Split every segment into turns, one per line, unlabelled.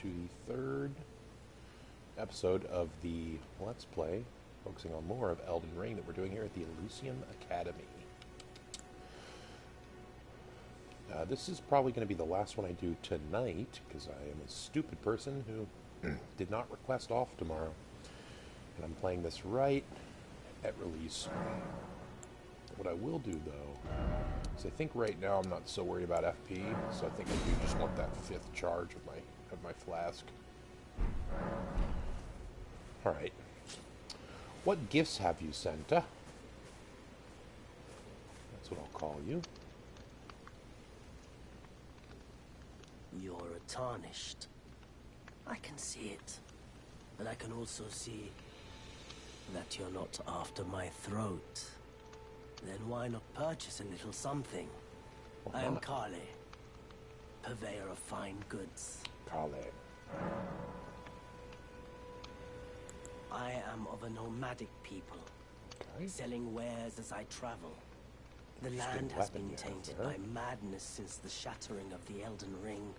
to the third episode of the Let's Play, focusing on more of Elden Ring that we're doing here at the Elucium Academy. This is probably going to be the last one I do tonight, because I am a stupid person who did not request off tomorrow. And I'm playing this right at release. What I will do, though, is I think right now I'm not so worried about FP, so I think I do just want that 5th charge of my flask. Alright. What gifts have you sent? That's what I'll call you.
You're tarnished. I can see it. And I can also see that you're not after my throat. Then why not purchase a little something? I am Kale, purveyor of fine goods.
Kale.
I am of a nomadic people, selling wares as I travel. The land has been tainted by madness since the shattering of the Elden Ring.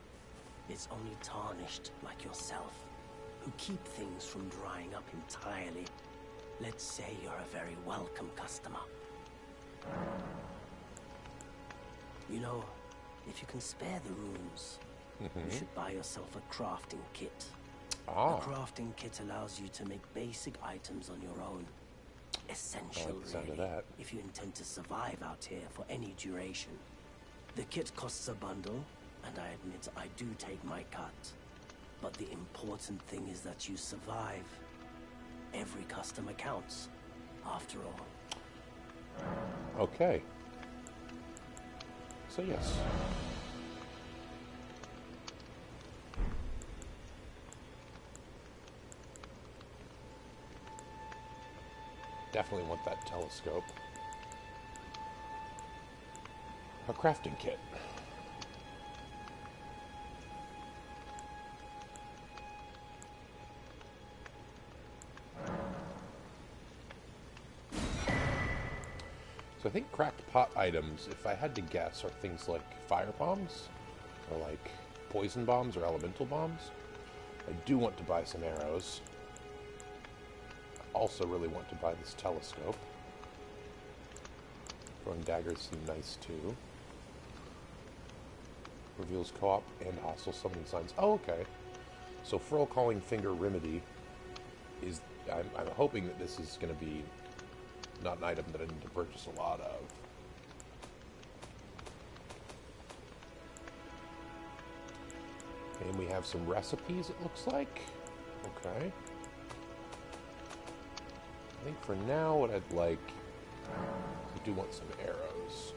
It's only tarnished like yourself, who keep things from drying up entirely. Let's say you're a very welcome customer. You know, if you can spare the runes, you should buy yourself a crafting kit. A crafting kit allows you to make basic items on your own. Essential, really, if you intend to survive out here for any duration. The kit costs a bundle, and I admit I do take my cut. But the important thing is that you survive. Every customer counts, after all.
Okay. So yes. Definitely want that telescope. A crafting kit. So I think cracked pot items, if I had to guess, are things like fire bombs, or like poison bombs or elemental bombs. I do want to buy some arrows. I also really want to buy this telescope. Throwing daggers seem nice too. Reveals co-op and hostile summoning signs. Oh, okay. So Furl Calling Finger Remedy is... I'm hoping that this is going to be not an item that I need to purchase a lot of. And we have some recipes, it looks like. Okay. I think for now what I'd like, I do want some arrows.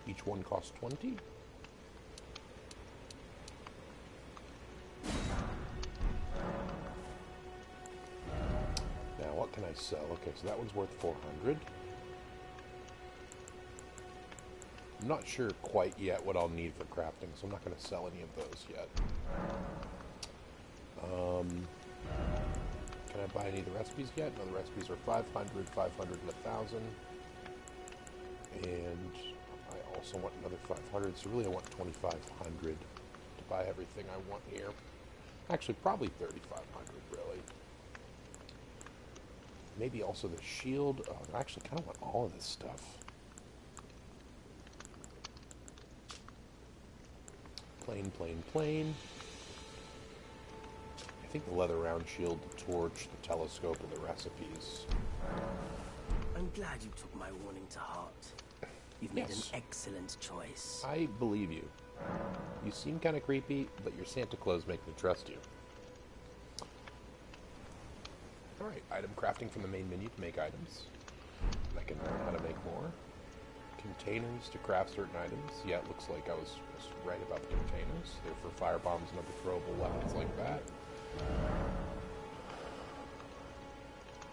Each one costs 20. Now what can I sell? Okay, so that one's worth 400. I'm not sure quite yet what I'll need for crafting, so I'm not going to sell any of those yet. Can I buy any of the recipes yet? No, the recipes are 500, 500, and 1,000. And I also want another 500, so really I want 2,500 to buy everything I want here. Actually, probably 3,500, really. Maybe also the shield. Oh, I actually kind of want all of this stuff. Plain, plain, plain. I think the leather round shield, the torch, the telescope, and the recipes.
I'm glad you took my warning to heart. You've made an excellent choice.
I believe you. You seem kind of creepy, but your Santa Claus make me trust you. Alright, item crafting from the main menu to make items. I can learn how to make more. Containers to craft certain items. Yeah, it looks like I was right about the containers. They're for fire bombs and other throwable weapons like that.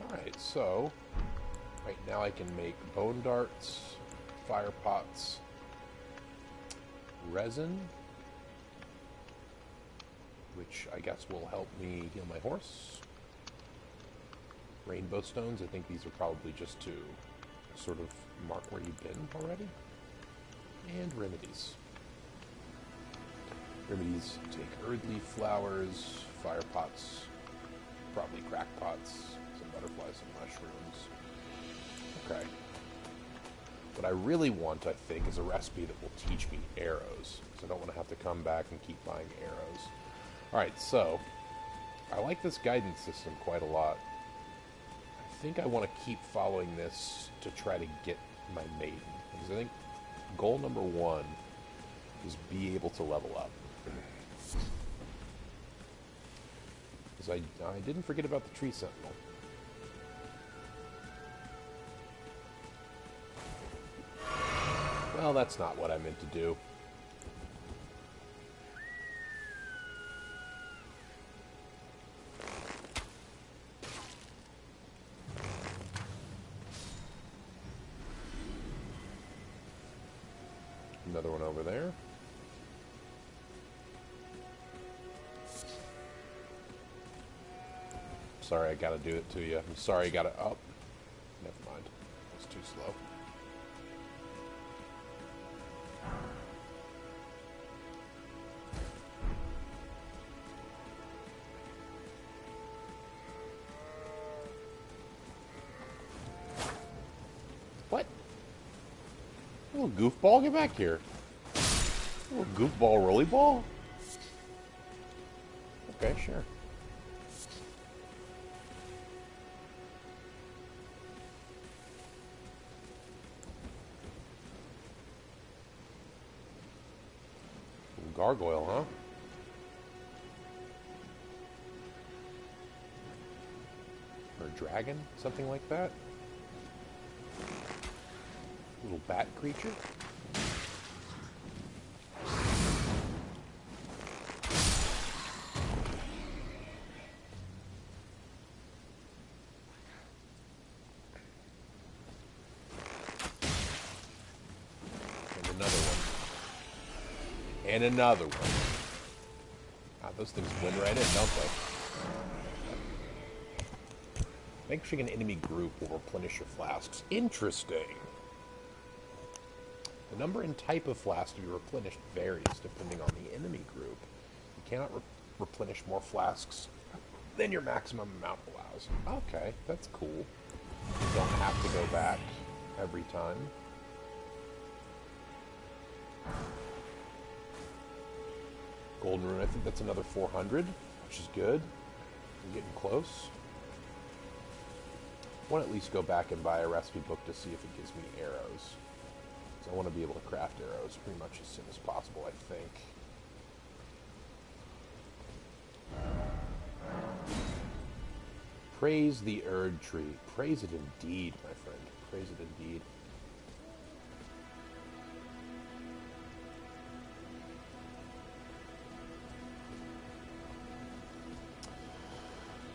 Alright, so right now I can make bone darts, fire pots, resin, which I guess will help me heal my horse. Rainbow stones, I think these are probably just to sort of mark where you've been already. And remedies. Remedies take earthly flowers, fire pots, probably crack pots, some butterflies, some mushrooms. Okay. What I really want, I think, is a recipe that will teach me arrows. So I don't want to have to come back and keep buying arrows. Alright, so I like this guidance system quite a lot. I think I want to keep following this to try to get my maiden. Because I think goal number 1 is be able to level up. Because I didn't forget about the tree sentinel. Well, that's not what I meant to do. Another one over there. Sorry, I gotta do it to you. I'm sorry, I gotta... Oh, never mind. It's too slow. What? Little goofball, get back here. Little goofball rolly ball? Okay, sure. Gargoyle, huh? Or a dragon? Something like that? Little bat creature? And another one. And another one. Ah, those things blend right in, don't they? Vanquishing an enemy group will replenish your flasks. Interesting. The number and type of flask to be replenished varies depending on the enemy group. You cannot replenish more flasks than your maximum amount allows. Okay, that's cool. You don't have to go back every time. Golden Rune, I think that's another 400, which is good. I'm getting close. I want to at least go back and buy a recipe book to see if it gives me arrows. So I want to be able to craft arrows pretty much as soon as possible, I think. Praise the Erd Tree. Praise it indeed, my friend. Praise it indeed.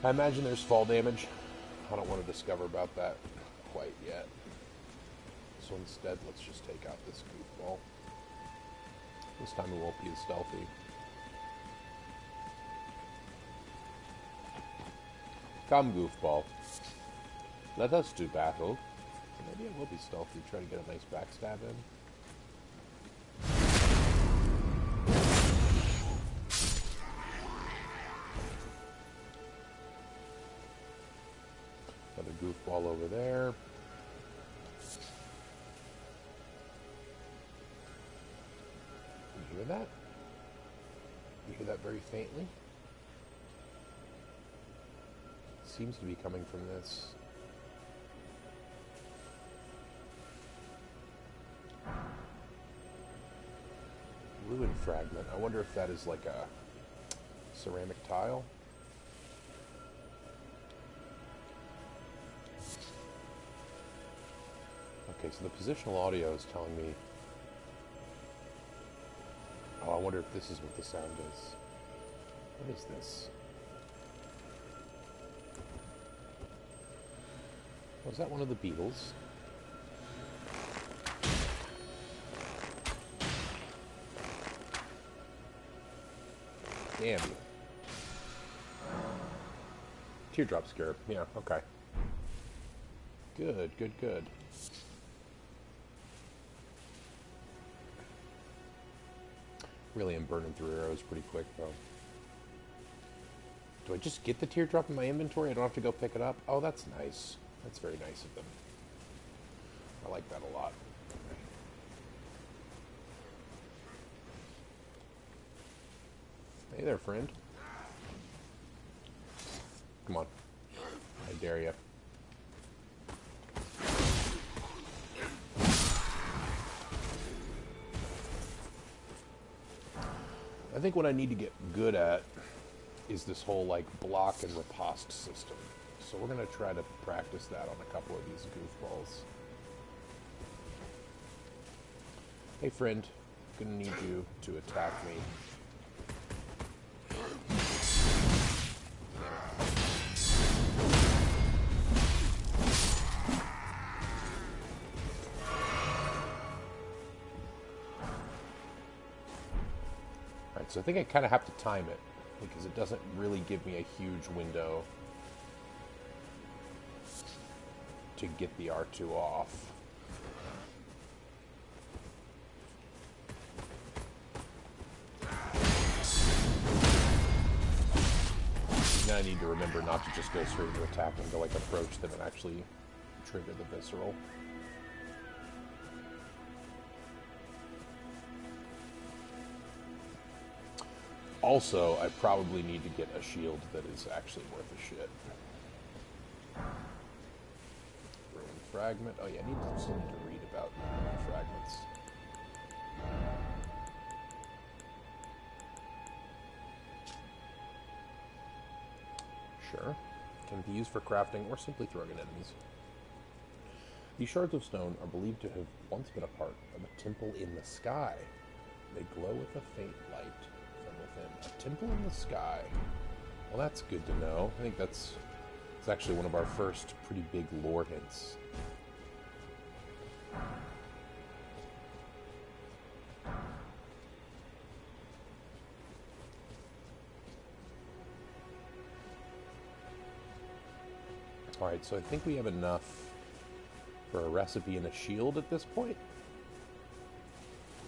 I imagine there's fall damage. I don't want to discover about that quite yet. So instead, let's just take out this goofball. This time it won't be as stealthy. Come, goofball. Let us do battle. Maybe it will be stealthy. Try to get a nice backstab in. Goofball over there. You hear that? You hear that very faintly? It seems to be coming from this. Ruin fragment. I wonder if that is like a ceramic tile. Okay, so the positional audio is telling me... Oh, I wonder if this is what the sound is. What is this? Was that one of the Beatles? Damn you. Teardrop scarab. Yeah, okay. Good, good, good. Really am burning through arrows pretty quick, though. Do I just get the teardrop in my inventory? I don't have to go pick it up? Oh, that's nice. That's very nice of them. I like that a lot. Hey there, friend. Come on. I dare you. I think what I need to get good at is this whole, like, block and riposte system. So we're going to try to practice that on a couple of these goofballs. Hey, friend. I'm going to need you to attack me. Alright, so I think I kind of have to time it, because it doesn't really give me a huge window to get the R2 off. Now I need to remember not to just go straight into attack and to, like, approach them and actually trigger the visceral. Also, I probably need to get a shield that is actually worth a shit. Ruin fragment. Oh yeah, I still need to read about fragments. Sure. Can be used for crafting or simply throwing at enemies. These shards of stone are believed to have once been a part of a temple in the sky. They glow with a faint light from within. A temple in the sky. Well, that's good to know. I think it's actually one of our first pretty big lore hints. Alright, so I think we have enough for a recipe and a shield at this point.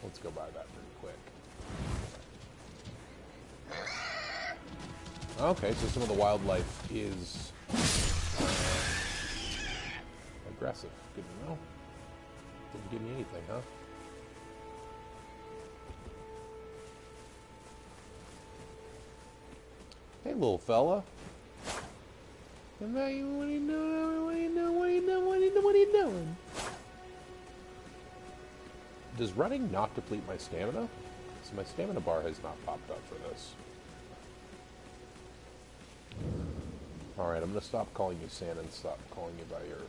Let's go buy that pretty quick. Okay, so some of the wildlife is aggressive. Good to know. Didn't give me anything, huh? Hey, little fella. What are you doing? Does running not deplete my stamina? So my stamina bar has not popped up for this. Alright, I'm going to stop calling you San and stop calling you by your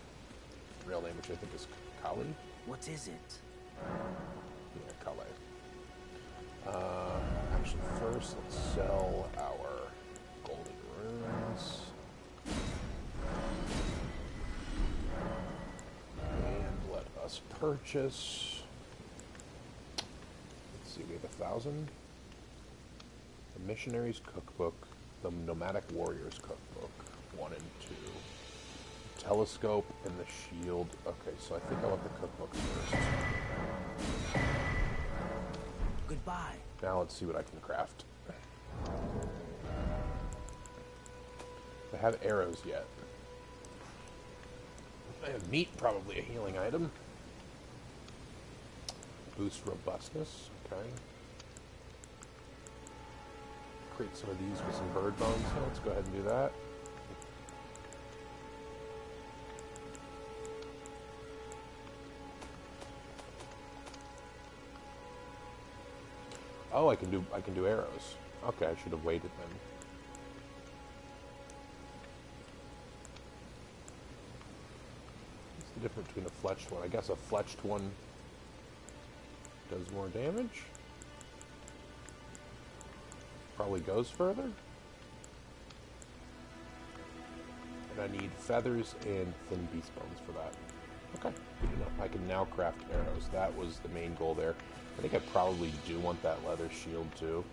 real name, which I think is Kali.
What is it?
Yeah, Kali. Actually, first, let's sell our golden runes. And let us purchase. Let's see, we have 1,000. The Missionary's Cookbook, the Nomadic Warrior's Cookbook, 1 and 2. Telescope and the shield. Okay, so I think I want the cookbook first.
Goodbye.
Now let's see what I can craft. I have arrows yet. I have meat, probably a healing item. Boost robustness, okay. Create some of these with some bird bones. So let's go ahead and do that. Oh, I can do arrows. Okay, I should have waited then. What's the difference between a fletched one? I guess a fletched one does more damage. Probably goes further. And I need feathers and thin beast bones for that. Okay, good enough. I can now craft arrows. That was the main goal there. I think I probably do want that leather shield too.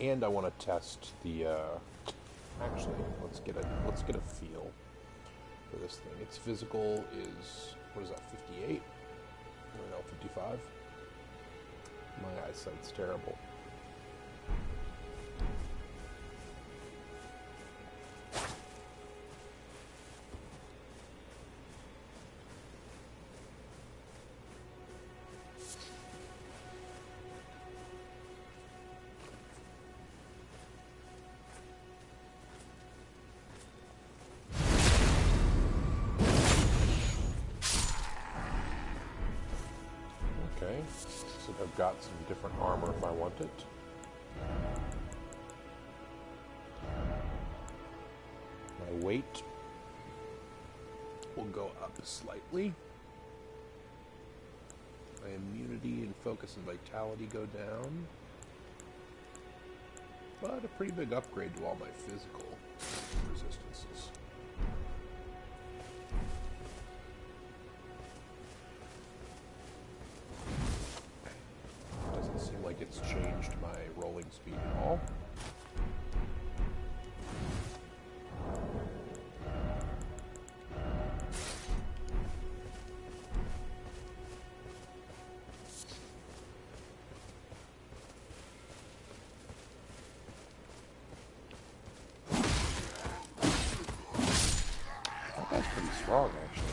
And I want to test the. Actually, let's get a feel for this thing. Its physical is, what is that? 58? Or no, 55. My eyesight's terrible. Okay, so I've got some different armor if I want it. My weight will go up slightly. My immunity and focus and vitality go down. But a pretty big upgrade to all my physical resistances. Doesn't seem like it's changed my rolling speed at all. That's pretty strong, actually.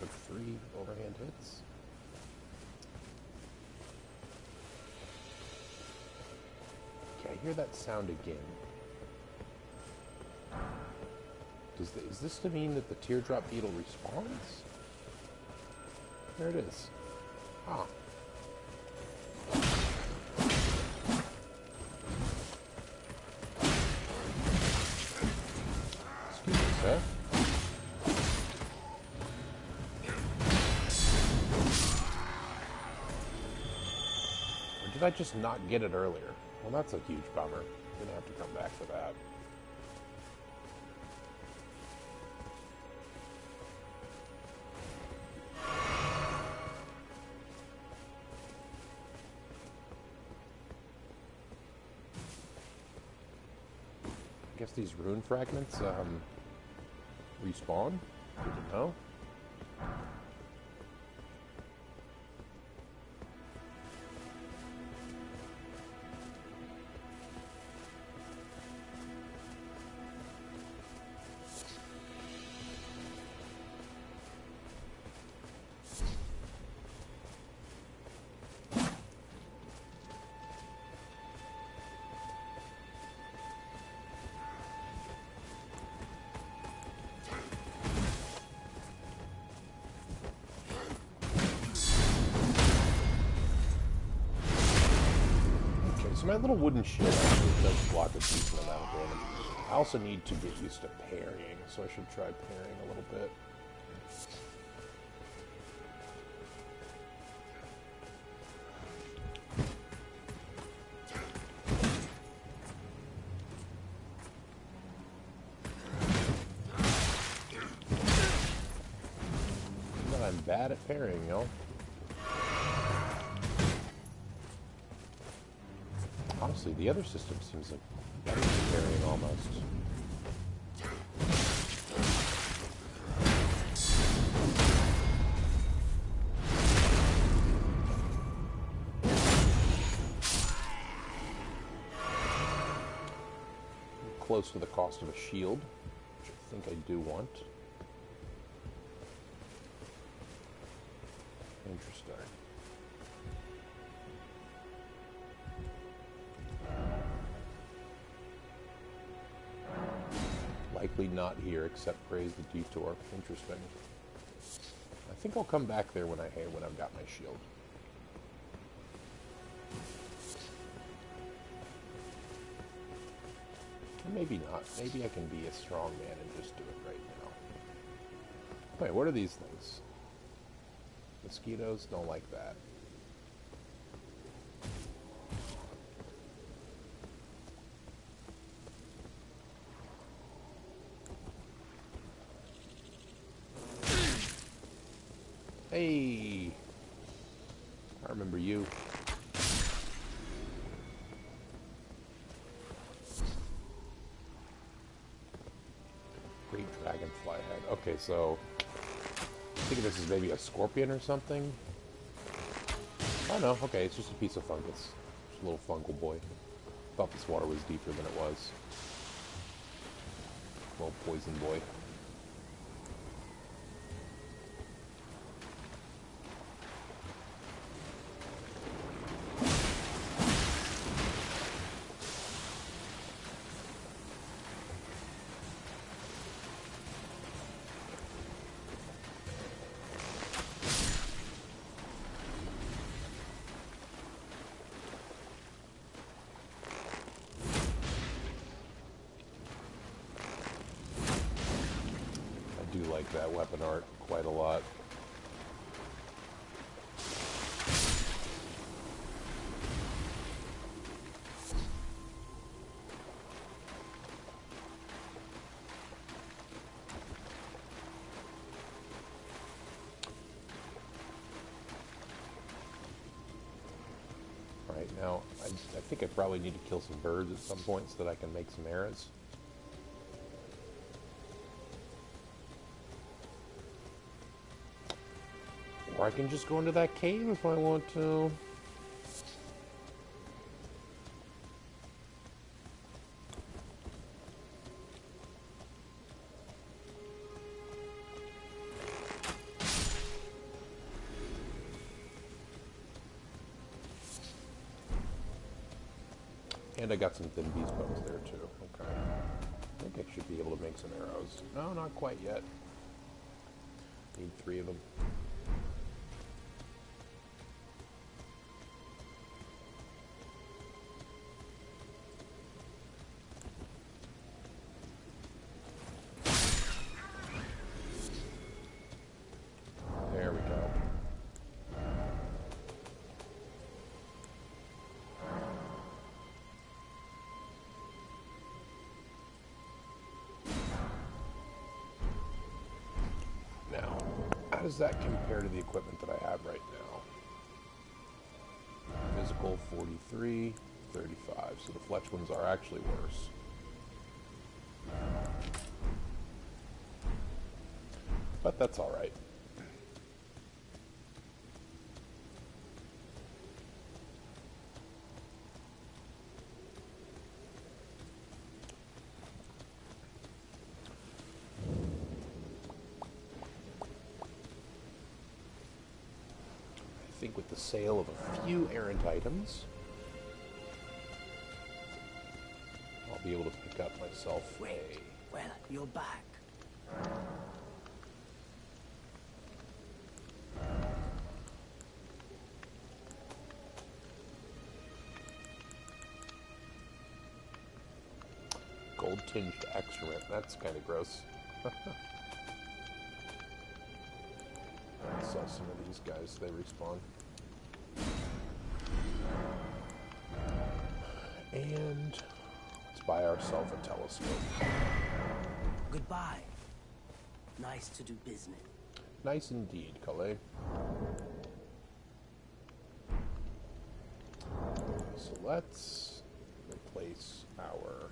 Took 3 overhand hits. Okay, I hear that sound again. Is this to mean that the teardrop beetle respawns? There it is. Ah. Excuse me, sir. Or did I just not get it earlier? Well, that's a huge bummer. I'm gonna have to come back for that. I guess these rune fragments respawn? Didn't know. So my little wooden shield actually does block a decent amount of damage. I also need to get used to parrying, so I should try parrying a little bit. But I'm bad at parrying, y'all. Honestly, the other system seems like better than parrying almost. I'm close to the cost of a shield, which I think I do want. Interesting. Likely not here, except praise the detour. Interesting. I think I'll come back there when I've got my shield. Or maybe not. Maybe I can be a strong man and just do it right now. Wait, what are these things? Mosquitoes? Don't like that. Hey! I remember you. dragonfly head. Okay, so I think this is maybe a scorpion or something. Oh no, okay, it's just a piece of fungus. Just a little fungal boy. Thought this water was deeper than it was. Little poison boy. I do like that weapon art quite a lot. Right now, I think I probably need to kill some birds at some point so that I can make some arrows. Or I can just go into that cave if I want to. And I got some thin beast bones there too. Okay. I think I should be able to make some arrows. No, not quite yet. Need 3 of them. There we go. Now, how does that compare to the equipment that I have right now? Physical 43, 35. So the fletch ones are actually worse. But that's all right. I think with the sale of a few errant items, I'll be able to pick up myself
Wait, well, you're back.
gold-tinged excrement. That's kind of gross. I saw some of these guys. They respawn. And let's buy ourselves a telescope.
Goodbye. Nice to do business.
Nice indeed, Calais. So let's replace our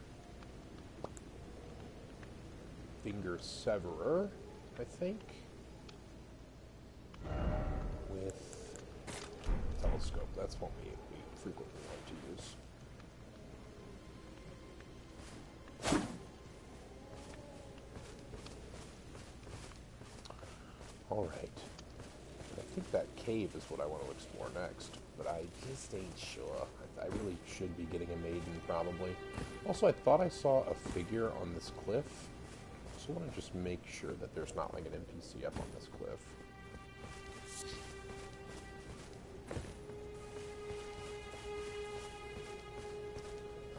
finger severer, I think, with telescope. That's what we frequently like to use. All right. I think that cave is what I want to explore next, but I just ain't sure. I really should be getting a maiden, probably. Also, I thought I saw a figure on this cliff, so I want to just make sure that there's not like an NPC up on this cliff.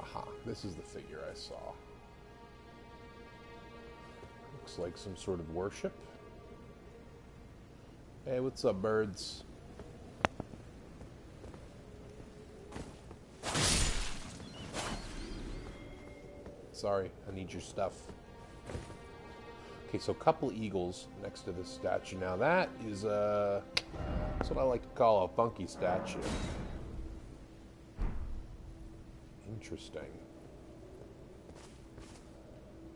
Aha, this is the figure I saw. Looks like some sort of worship. Hey, what's up, birds? Sorry, I need your stuff. Okay, so a couple eagles next to this statue. Now that is, that's what I like to call a funky statue. Interesting.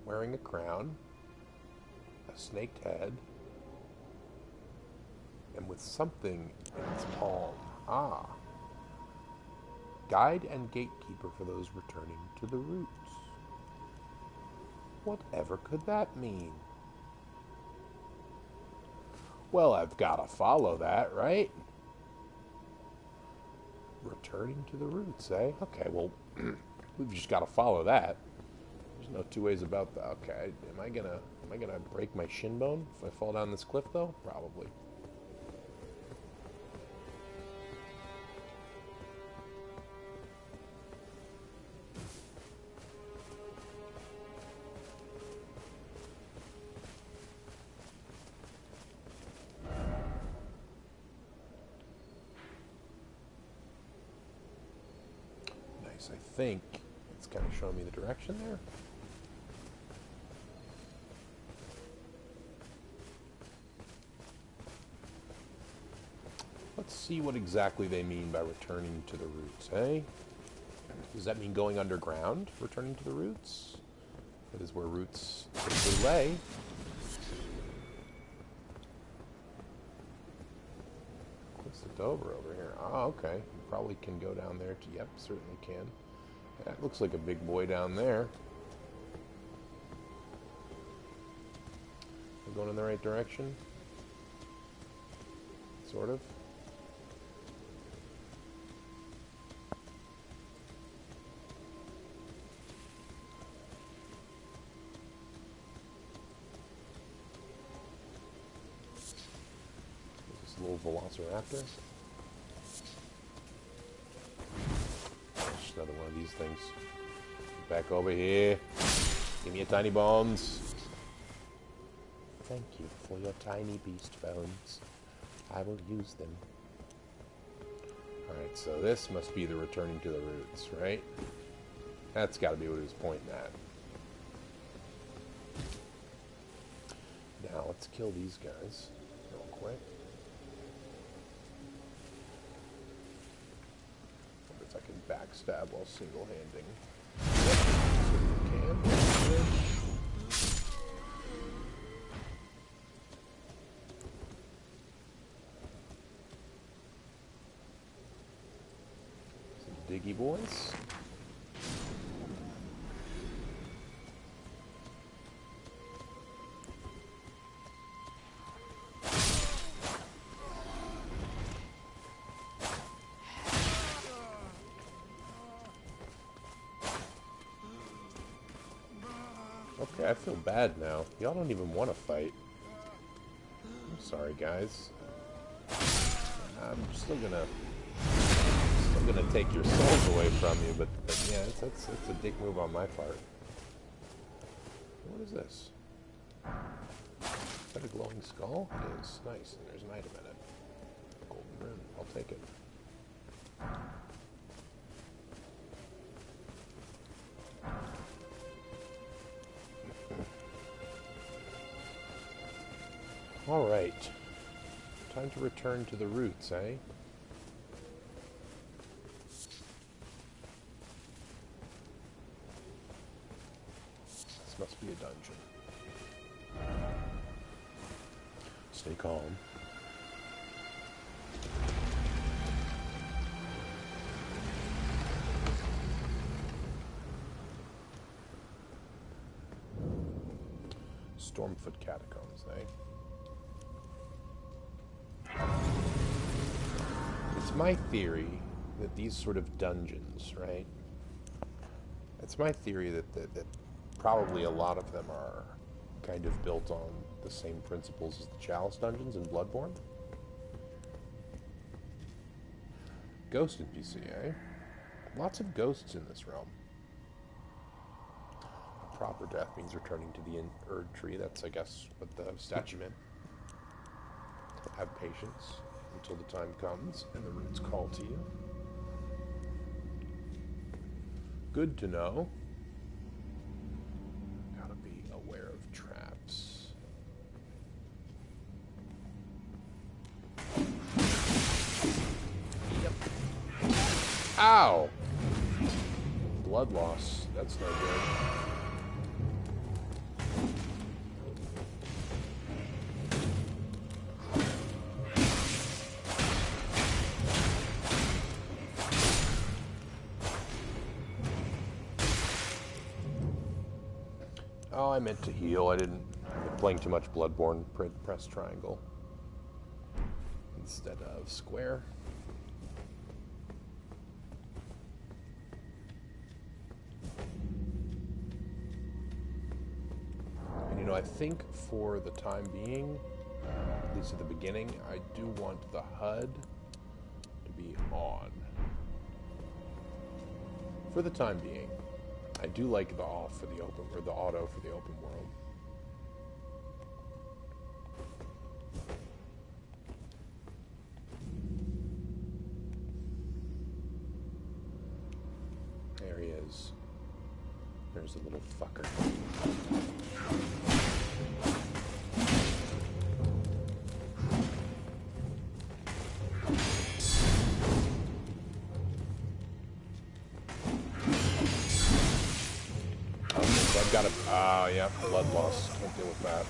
Wearing a crown. a snaked head, and with something in its palm. Ah. Guide and gatekeeper for those returning to the roots. Whatever could that mean? Well, I've got to follow that, right? Returning to the roots, eh? Okay, well, we've just got to follow that. There's no two ways about that. Okay, am I gonna break my shin bone if I fall down this cliff, though? Probably. Nice. I think it's kind of showing me the direction there. Let's see what exactly they mean by returning to the roots, eh? Does that mean going underground, returning to the roots? That is where roots typically lay. What's the Dover over here? Oh, okay. You probably can go down there. Yep, certainly can. That looks like a big boy down there. We're going in the right direction? Sort of. Little velociraptor. Just another one of these things. Back over here. Give me your tiny bones. Thank you for your tiny beast bones. I will use them. Alright, so this must be the returning to the roots, right? That's got to be what he was pointing at. Now, let's kill these guys real quick. If I can backstab while single-handing. Yep, certainly can. Some diggy boys. Okay, I feel bad now. Y'all don't even want to fight. I'm sorry, guys. I'm still gonna take your souls away from you, but yeah, that's a dick move on my part. What is this? Is that a glowing skull? It is. Nice. And there's an item in it. Golden rune. I'll take it. All right. Time to return to the roots, eh? This must be a dungeon. Stay calm. Stormfoot Catacombs, eh? It's my theory that these sort of dungeons, right? It's my theory that probably a lot of them are kind of built on the same principles as the Chalice dungeons in Bloodborne. Ghost NPC, eh? Lots of ghosts in this realm. Proper death means returning to the Erd tree. That's, I guess, what the statue meant. Have patience until the time comes and the roots call to you. Good to know. Gotta be aware of traps. Yep. Ow! Blood loss. That's no good. Oh, I meant to heal. I've been playing too much Bloodborne. Press triangle instead of square. And you know, I think for the time being, at least at the beginning, I do want the HUD to be on. For the time being. I do like the off for the open, or the auto for the open world. There he is. There's a little fucker. I've got a... yeah, blood loss. Can't deal with that.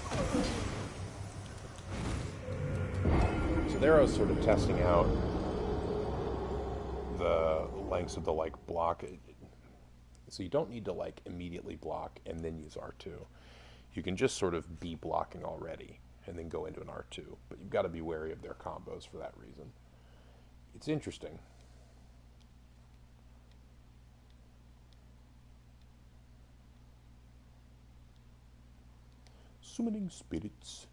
So there I was sort of testing out the lengths of the, like, block. So you don't need to, like, immediately block and then use R2. You can just sort of be blocking already and then go into an R2. But you've got to be wary of their combos for that reason. It's interesting. Summoning spirits.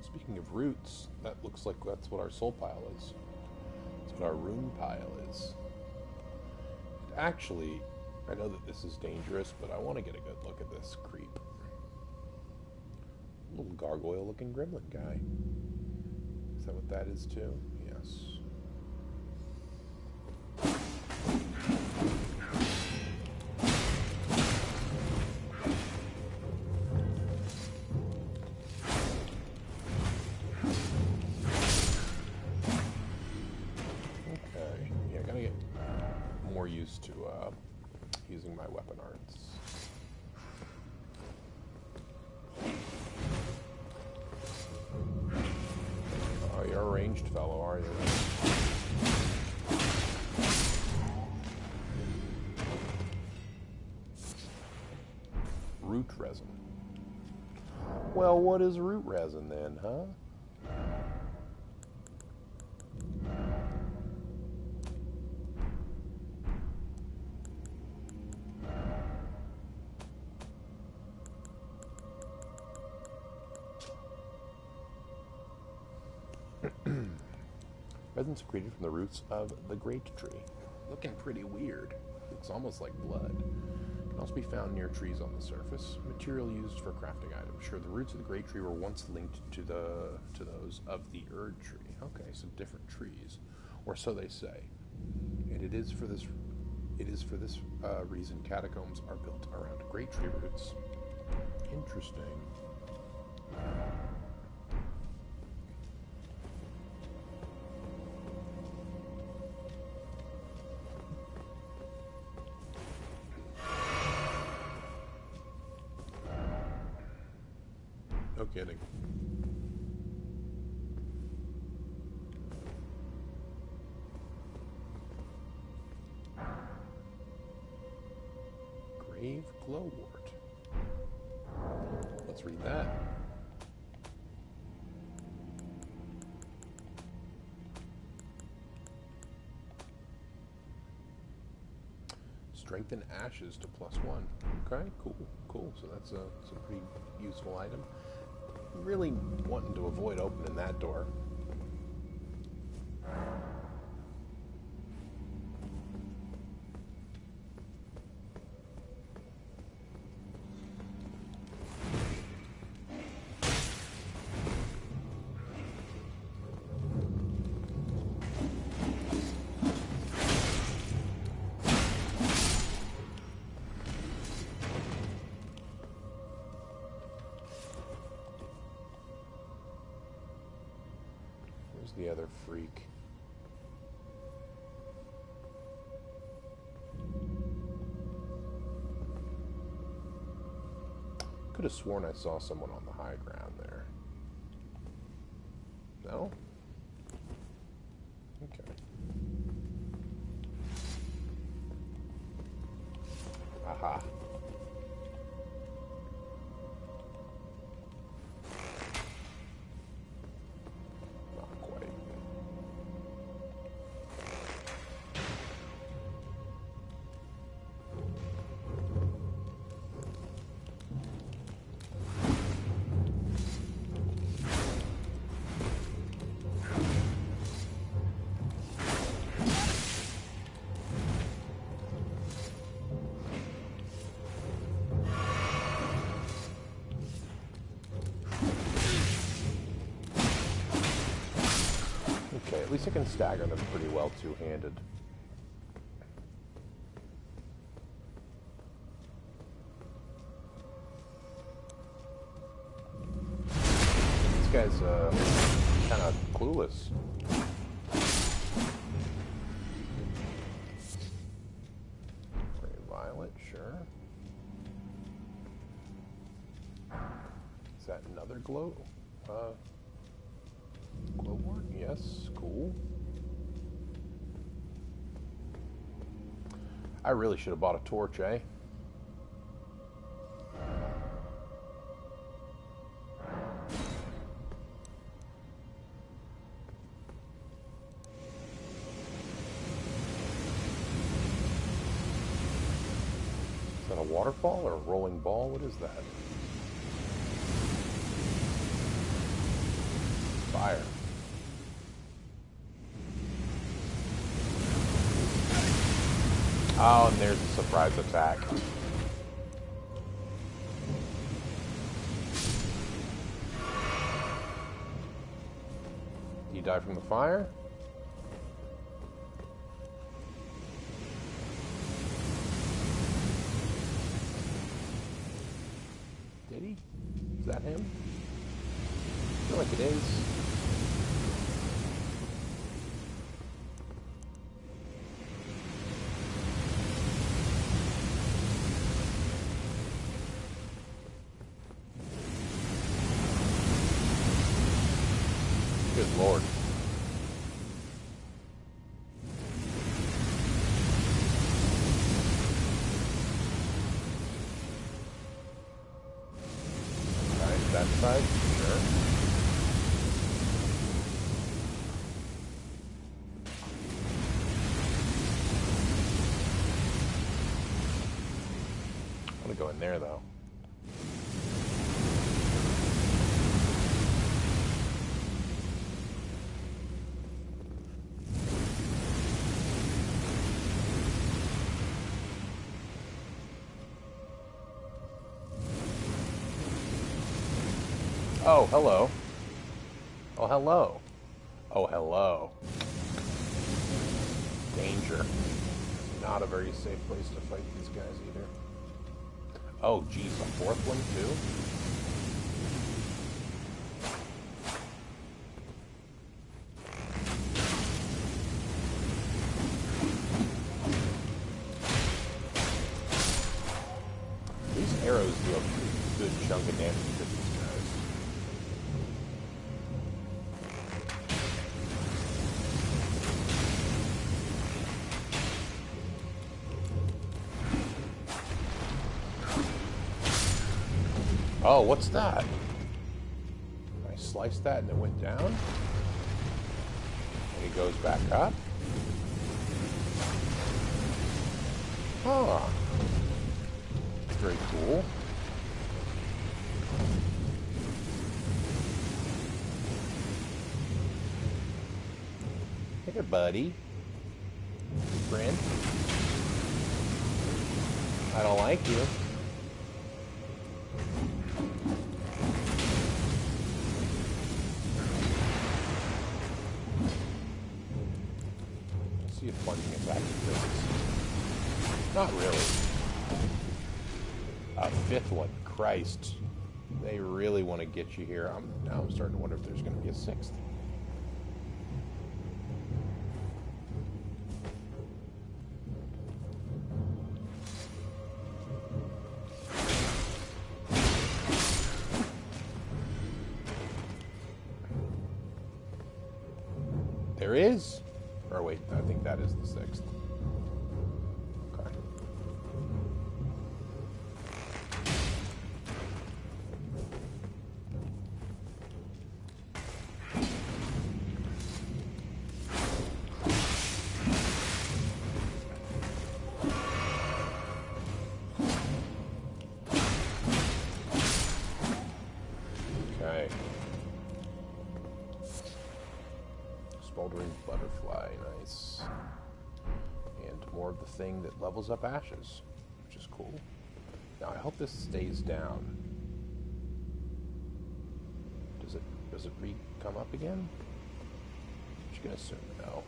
Speaking of roots, that looks like that's what our soul pile is. That's what our rune pile is. And actually, I know that this is dangerous, but I want to get a good look at this creep. Little gargoyle-looking gremlin guy. Is that what that is too? Yes. Okay. Yeah, I gotta get more used to using my weapon arts. You're a ranged fellow, are you? Root resin. Well, what is root resin then, huh? Resin secreted from the roots of the great tree. Looking pretty weird. Looks almost like blood. Can also be found near trees on the surface. Material used for crafting items. Sure, the roots of the great tree were once linked to those of the Erd tree. Okay, so different trees, or so they say. And it is for this reason catacombs are built around great tree roots. Interesting. No kidding. Grave glowwort. Let's read that. Strengthen ashes to +1. Okay, cool. So that's a pretty useful item. Really wanting to avoid opening that door. The other freak. Could have sworn I saw someone on the high ground there. No? Okay. Aha. Not quite. Okay, at least I can stagger them pretty well two-handed. This guy's kind of clueless. Gray violet, sure. Is that another glow? Glowworm? Yes, cool. I really should have bought a torch, eh? Is that a waterfall or a rolling ball? What is that? Fire. Oh, and there's a surprise attack. Did he die from the fire? Did he? Is that him? I feel like it is. Good Lord. Alright, that side, sure. I want to go in there, though. Oh, hello. Oh, hello. Oh, hello. Danger. Not a very safe place to fight these guys either. Oh, geez, a fourth one too? These arrows do a pretty good chunk of damage to these guys. Oh, what's that? I sliced that and it went down? And it goes back up? Huh. That's very cool. Hey there, buddy. Friend. I don't like you. See if plunging attack exists. Not really. A fifth one. Christ. They really want to get you here. Now I'm starting to wonder if there's going to be a sixth. There is? Or wait, I think that is the 6th. Okay. Okay. Smoldering butterfly, nice. And more of the thing that levels up ashes, which is cool. Now I hope this stays down. Does it come up again? I'm just gonna assume no.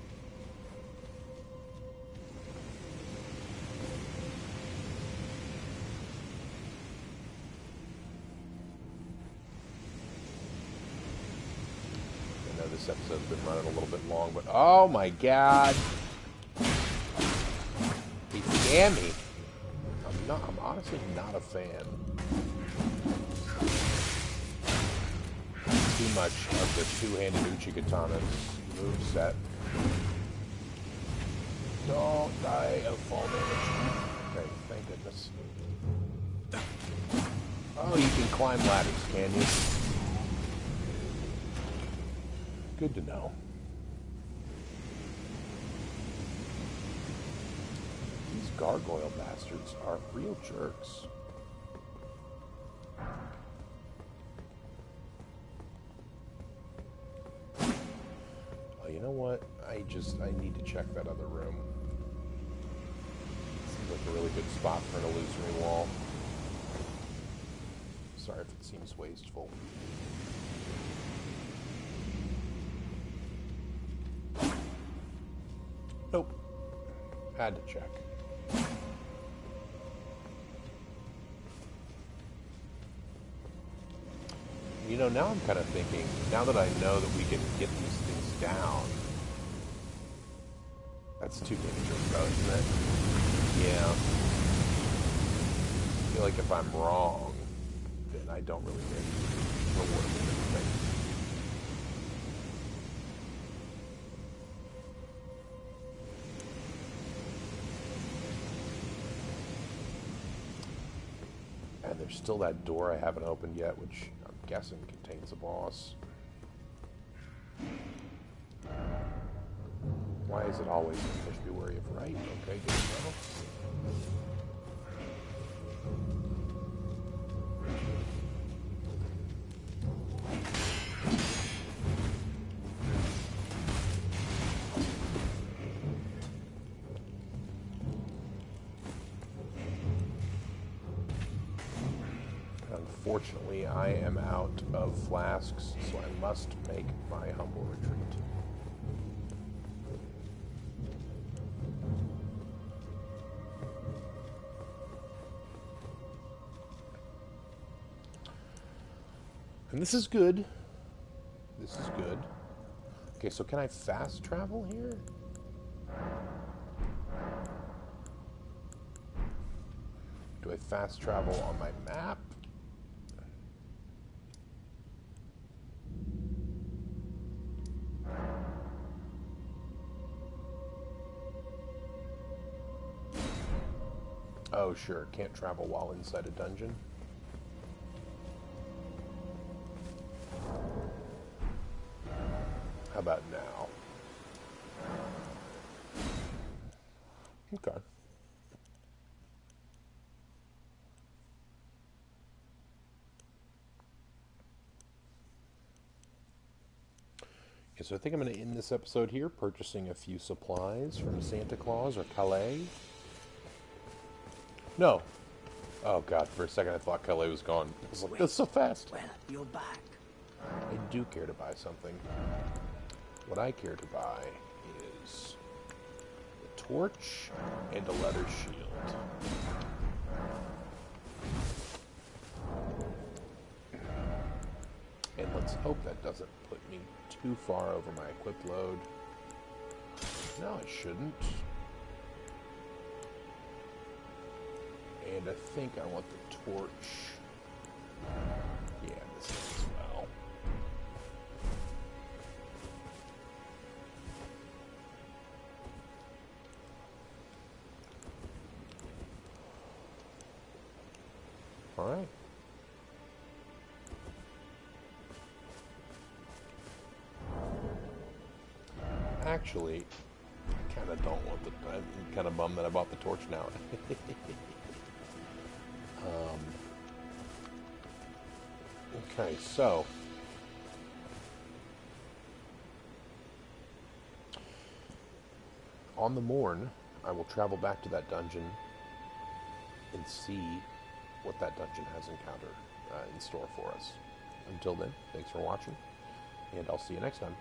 This episode's been running a little bit long, but oh my god, he scammed me. I'm honestly not a fan. Too much of the two-handed Uchikatana's moveset. Don't die of fall damage. Okay, thank goodness. Oh, you can climb ladders, can you? Good to know. These gargoyle bastards are real jerks. Oh, you know what? I need to check that other room. Seems like a really good spot for an illusory wall. Sorry if it seems wasteful. Nope. Had to check. You know, now I'm kind of thinking, now that I know that we can get these things down, that's too dangerous though, isn't it? Yeah. I feel like if I'm wrong, then I don't really get rewarded with anything. And there's still that door I haven't opened yet, which I'm guessing contains a boss. Why is it always a fish be wary of right? Okay, good to know. Unfortunately, I am out of flasks, so I must make my humble retreat. And this is good. This is good. Okay, so can I fast travel here? Do I fast travel on my map? Oh, sure. Can't travel while inside a dungeon. How about now? Okay. Okay, so I think I'm going to end this episode here, purchasing a few supplies from Santa Claus or Calais. No. Oh, God, for a second I thought Calais was gone. I was like, that's so fast.
Well, you're back.
I do care to buy something. What I care to buy is a torch and a leather shield. And let's hope that doesn't put me too far over my equip load. No, it shouldn't. And I think I want the torch. Yeah, this as well. All right. Actually, I kind of don't want the... I'm kind of bummed that I bought the torch now. Okay, so... On the morn, I will travel back to that dungeon and see what that dungeon has in store for us. Until then, thanks for watching, and I'll see you next time.